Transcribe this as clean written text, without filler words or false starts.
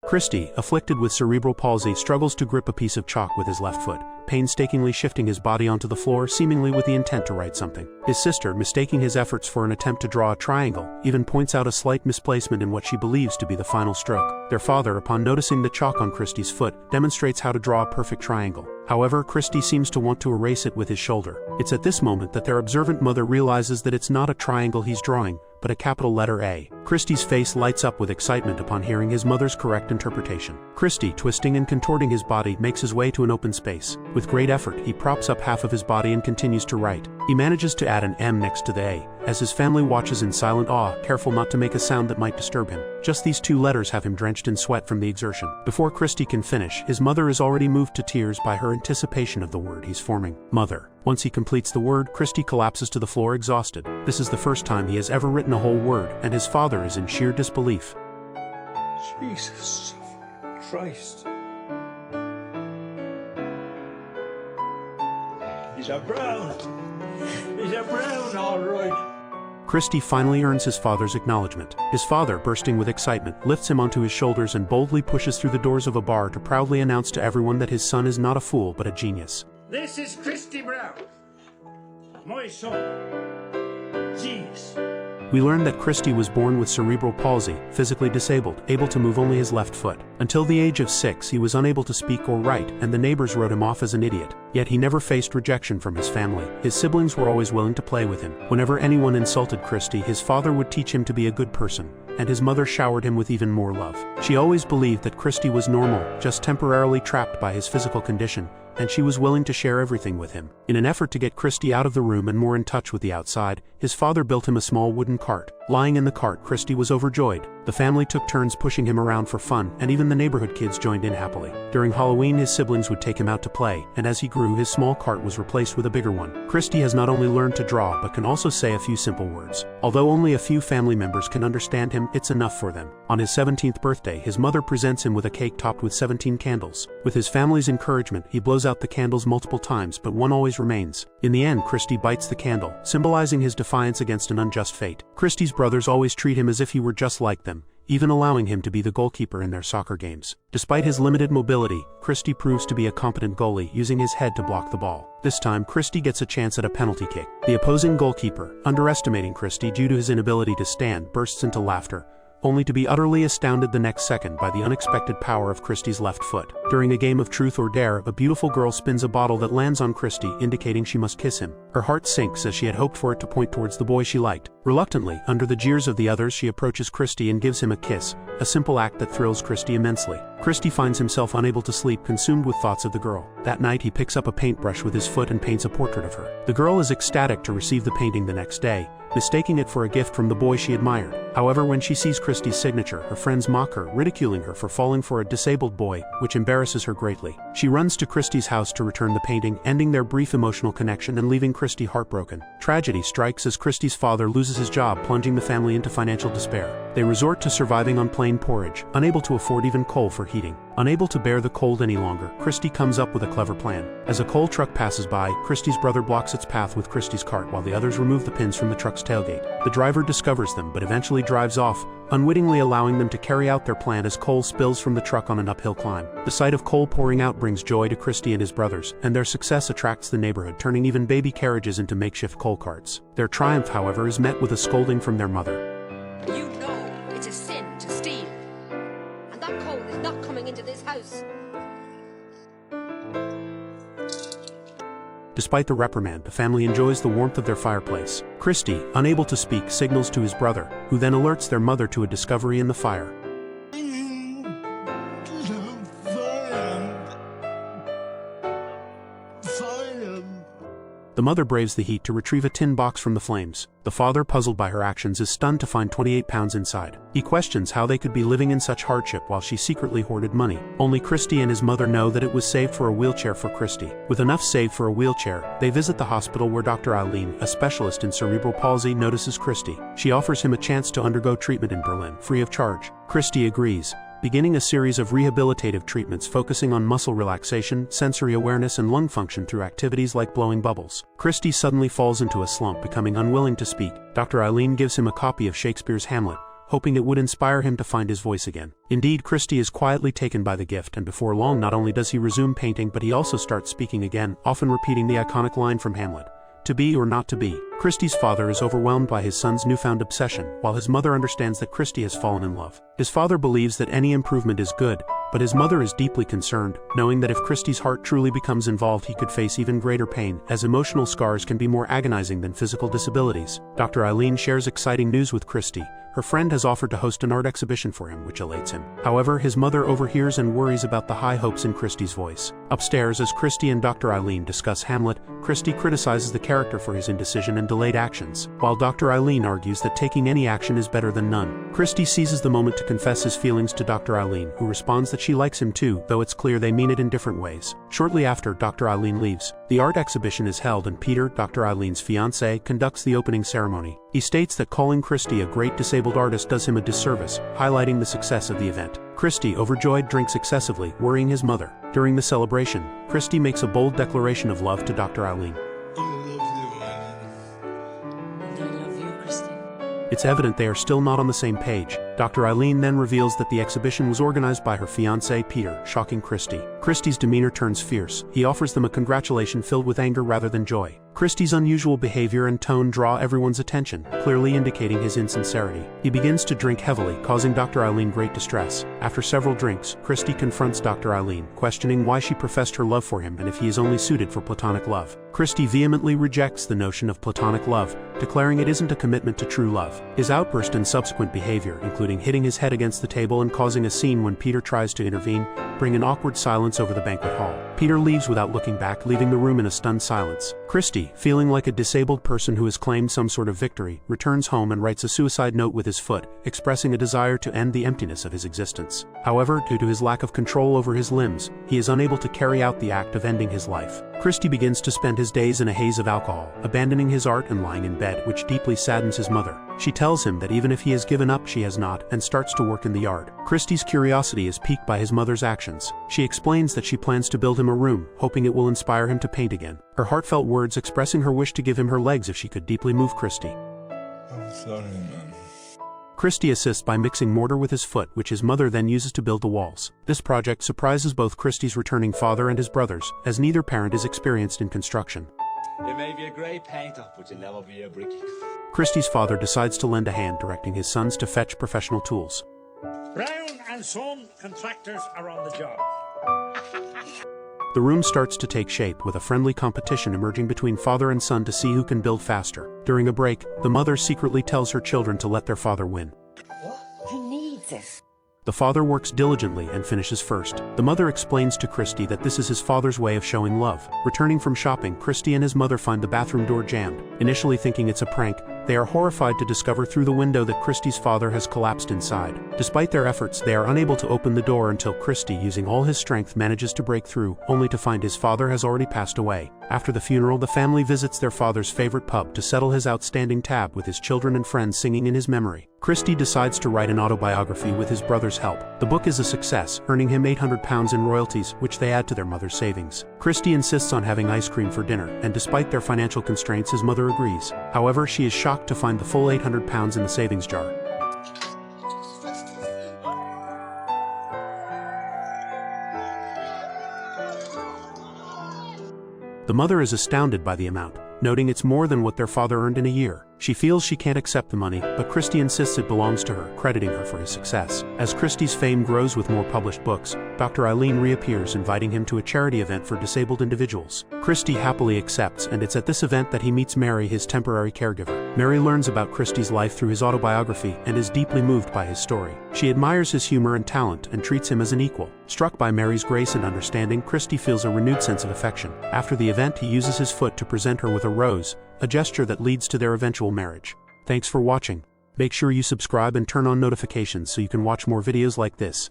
Christy, afflicted with cerebral palsy, struggles to grip a piece of chalk with his left foot, painstakingly shifting his body onto the floor, seemingly with the intent to write something. His sister, mistaking his efforts for an attempt to draw a triangle, even points out a slight misplacement in what she believes to be the final stroke. Their father, upon noticing the chalk on Christy's foot, demonstrates how to draw a perfect triangle. However, Christy seems to want to erase it with his shoulder. It's at this moment that their observant mother realizes that it's not a triangle he's drawing, but a capital letter A. Christy's face lights up with excitement upon hearing his mother's correct interpretation. Christy, twisting and contorting his body, makes his way to an open space. With great effort, he props up half of his body and continues to write. He manages to add an M next to the A, as his family watches in silent awe, careful not to make a sound that might disturb him. Just these two letters have him drenched in sweat from the exertion. Before Christy can finish, his mother is already moved to tears by her anticipation of the word he's forming. Mother. Once he completes the word, Christy collapses to the floor exhausted. This is the first time he has ever written a whole word, and his father is in sheer disbelief. Jesus Christ. He's a brown. He's a brown, all right. Christy finally earns his father's acknowledgement. His father, bursting with excitement, lifts him onto his shoulders and boldly pushes through the doors of a bar to proudly announce to everyone that his son is not a fool but a genius. This is Christy Brown, my son. Genius. We learn that Christy was born with cerebral palsy, physically disabled, able to move only his left foot. Until the age of 6, he was unable to speak or write, and the neighbors wrote him off as an idiot. Yet he never faced rejection from his family. His siblings were always willing to play with him. Whenever anyone insulted Christy, his father would teach him to be a good person, and his mother showered him with even more love. She always believed that Christy was normal, just temporarily trapped by his physical condition, and she was willing to share everything with him. In an effort to get Christy out of the room and more in touch with the outside, his father built him a small wooden cart. Lying in the cart, Christy was overjoyed. The family took turns pushing him around for fun, and even the neighborhood kids joined in happily. During Halloween, his siblings would take him out to play, and as he grew, his small cart was replaced with a bigger one. Christy has not only learned to draw, but can also say a few simple words. Although only a few family members can understand him, it's enough for them. On his 17th birthday, his mother presents him with a cake topped with 17 candles. With his family's encouragement, he blows out the candles multiple times, but one always remains. In the end, Christy bites the candle, symbolizing his defiance against an unjust fate. Christy's brothers always treat him as if he were just like them, even allowing him to be the goalkeeper in their soccer games. Despite his limited mobility, Christy proves to be a competent goalie, using his head to block the ball. This time, Christy gets a chance at a penalty kick. The opposing goalkeeper, underestimating Christy due to his inability to stand, bursts into laughter, only to be utterly astounded the next second by the unexpected power of Christy's left foot. During a game of truth or dare, a beautiful girl spins a bottle that lands on Christy, indicating she must kiss him. Her heart sinks as she had hoped for it to point towards the boy she liked. Reluctantly, under the jeers of the others, she approaches Christy and gives him a kiss, a simple act that thrills Christy immensely. Christy finds himself unable to sleep, consumed with thoughts of the girl. That night, he picks up a paintbrush with his foot and paints a portrait of her. The girl is ecstatic to receive the painting the next day, mistaking it for a gift from the boy she admired. However, when she sees Christy's signature, her friends mock her, ridiculing her for falling for a disabled boy, which embarrasses her greatly. She runs to Christy's house to return the painting, ending their brief emotional connection and leaving Christy heartbroken. Tragedy strikes as Christy's father loses his job, plunging the family into financial despair. They resort to surviving on plain porridge, unable to afford even coal for heating. Unable to bear the cold any longer, Christy comes up with a clever plan. As a coal truck passes by, Christy's brother blocks its path with Christy's cart while the others remove the pins from the truck's tailgate. The driver discovers them but eventually drives off, unwittingly allowing them to carry out their plan as coal spills from the truck on an uphill climb. The sight of coal pouring out brings joy to Christy and his brothers, and their success attracts the neighborhood, turning even baby carriages into makeshift coal carts. Their triumph, however, is met with a scolding from their mother. You know it's a sin to steal, and that coal is not coming into this house. Despite the reprimand, the family enjoys the warmth of their fireplace. Christy, unable to speak, signals to his brother, who then alerts their mother to a discovery in the fire. The mother braves the heat to retrieve a tin box from the flames. The father, puzzled by her actions, is stunned to find 28 pounds inside. He questions how they could be living in such hardship while she secretly hoarded money. Only Christy and his mother know that it was saved for a wheelchair for Christy. With enough saved for a wheelchair, they visit the hospital where Dr. Eileen, a specialist in cerebral palsy, notices Christy. She offers him a chance to undergo treatment in Berlin, free of charge. Christy agrees, beginning a series of rehabilitative treatments focusing on muscle relaxation, sensory awareness, and lung function through activities like blowing bubbles. Christy suddenly falls into a slump, becoming unwilling to speak. Dr. Eileen gives him a copy of Shakespeare's Hamlet, hoping it would inspire him to find his voice again. Indeed, Christy is quietly taken by the gift, and before long not only does he resume painting, but he also starts speaking again, often repeating the iconic line from Hamlet, "To be or not to be." Christy's father is overwhelmed by his son's newfound obsession, while his mother understands that Christy has fallen in love. His father believes that any improvement is good, but his mother is deeply concerned, knowing that if Christy's heart truly becomes involved, he could face even greater pain, as emotional scars can be more agonizing than physical disabilities. Dr. Eileen shares exciting news with Christy. Her friend has offered to host an art exhibition for him, which elates him. However, his mother overhears and worries about the high hopes in Christy's voice. Upstairs, as Christy and Dr. Eileen discuss Hamlet, Christy criticizes the character for his indecision and delayed actions, while Dr. Eileen argues that taking any action is better than none. Christy seizes the moment to confess his feelings to Dr. Eileen, who responds that she likes him too, though it's clear they mean it in different ways. Shortly after, Dr. Eileen leaves. The art exhibition is held, and Peter, Dr. Eileen's fiancé, conducts the opening ceremony. He states that calling Christy a great disabled artist does him a disservice, highlighting the success of the event. Christy, overjoyed, drinks excessively, worrying his mother. During the celebration, Christy makes a bold declaration of love to Dr. Eileen. It's evident they are still not on the same page. Dr. Eileen then reveals that the exhibition was organized by her fiancé, Peter, shocking Christy. Christy's demeanor turns fierce. He offers them a congratulation filled with anger rather than joy. Christy's unusual behavior and tone draw everyone's attention, clearly indicating his insincerity. He begins to drink heavily, causing Dr. Eileen great distress. After several drinks, Christy confronts Dr. Eileen, questioning why she professed her love for him and if he is only suited for platonic love. Christy vehemently rejects the notion of platonic love, declaring it isn't a commitment to true love. His outburst and subsequent behavior, including hitting his head against the table and causing a scene when Peter tries to intervene, bring an awkward silence over the banquet hall. Peter leaves without looking back, leaving the room in a stunned silence. Christy, feeling like a disabled person who has claimed some sort of victory, returns home and writes a suicide note with his foot, expressing a desire to end the emptiness of his existence. However, due to his lack of control over his limbs, he is unable to carry out the act of ending his life. Christy begins to spend his days in a haze of alcohol, abandoning his art and lying in bed, which deeply saddens his mother. She tells him that even if he has given up, she has not, and starts to work in the yard. Christy's curiosity is piqued by his mother's actions. She explains that she plans to build him a room, hoping it will inspire him to paint again. Her heartfelt words expressing her wish to give him her legs if she could deeply move Christy. I'm sorry, man. Christy assists by mixing mortar with his foot, which his mother then uses to build the walls. This project surprises both Christy's returning father and his brothers, as neither parent is experienced in construction. You may be a great painter, but you'll never be a brickie. Christy's father decides to lend a hand, directing his sons to fetch professional tools. Brown and Son contractors are on the job. The room starts to take shape, with a friendly competition emerging between father and son to see who can build faster. During a break, the mother secretly tells her children to let their father win. What? Who needs it? The father works diligently and finishes first. The mother explains to Christy that this is his father's way of showing love. Returning from shopping, Christy and his mother find the bathroom door jammed. Initially thinking it's a prank, they are horrified to discover through the window that Christy's father has collapsed inside. Despite their efforts, they are unable to open the door until Christy, using all his strength, manages to break through, only to find his father has already passed away. After the funeral, the family visits their father's favorite pub to settle his outstanding tab, with his children and friends singing in his memory. Christy decides to write an autobiography with his brother's help. The book is a success, earning him £800 in royalties, which they add to their mother's savings. Christy insists on having ice cream for dinner, and despite their financial constraints, his mother agrees. However, she is shocked to find the full £800 in the savings jar. The mother is astounded by the amount, noting it's more than what their father earned in a year. She feels she can't accept the money, but Christy insists it belongs to her, crediting her for his success. As Christy's fame grows with more published books, Dr. Eileen reappears, inviting him to a charity event for disabled individuals. Christy happily accepts, and it's at this event that he meets Mary, his temporary caregiver. Mary learns about Christy's life through his autobiography and is deeply moved by his story. She admires his humor and talent and treats him as an equal. Struck by Mary's grace and understanding, Christy feels a renewed sense of affection. After the event, he uses his foot to present her with a rose, a gesture that leads to their eventual marriage. Thanks for watching. Make sure you subscribe and turn on notifications so you can watch more videos like this.